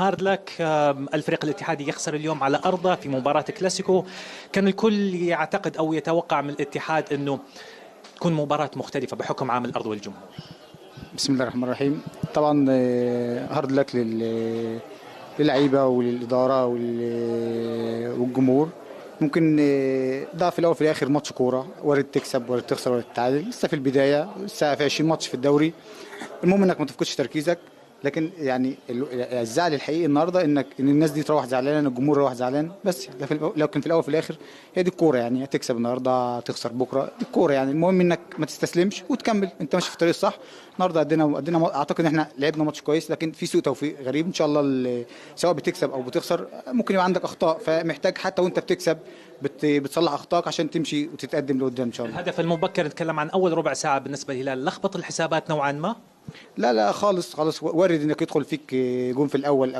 هارد لك. الفريق الاتحادي يخسر اليوم على أرضه في مباراة كلاسيكو. كان الكل يعتقد أو يتوقع من الاتحاد أنه تكون مباراة مختلفة بحكم عامل الأرض والجمهور. بسم الله الرحمن الرحيم. طبعا هارد لك للعيبه وللاداره والجمهور. ممكن ده في الاول في الاخر ماتش كوره، وارد تكسب وارد تخسر وارد تتعادل، لسه في البدايه، لسه في 20 ماتش في الدوري. المهم انك ما تفقدش تركيزك. لكن يعني الزعل الحقيقي النهارده ان الناس دي تروح زعلانه، الجمهور يروح زعلان بس. لكن في الاول وفي الاخر هي دي الكوره، يعني هتكسب النهارده تخسر بكره، دي الكوره. يعني المهم انك ما تستسلمش وتكمل، انت ماشي في الطريق الصح. النهارده ادينا اعتقد ان احنا لعبنا ماتش كويس، لكن في سوء توفيق غريب. ان شاء الله سواء بتكسب او بتخسر ممكن يبقى عندك اخطاء، فمحتاج حتى وانت بتكسب بتصلح اخطائك عشان تمشي وتتقدم لقدام ان شاء الله. الهدف المبكر نتكلم عن أول ربع ساعة بالنسبة للهلال، لخبط الحسابات نوعا ما. لا خالص خالص، وارد انك يدخل فيك جون في الاول او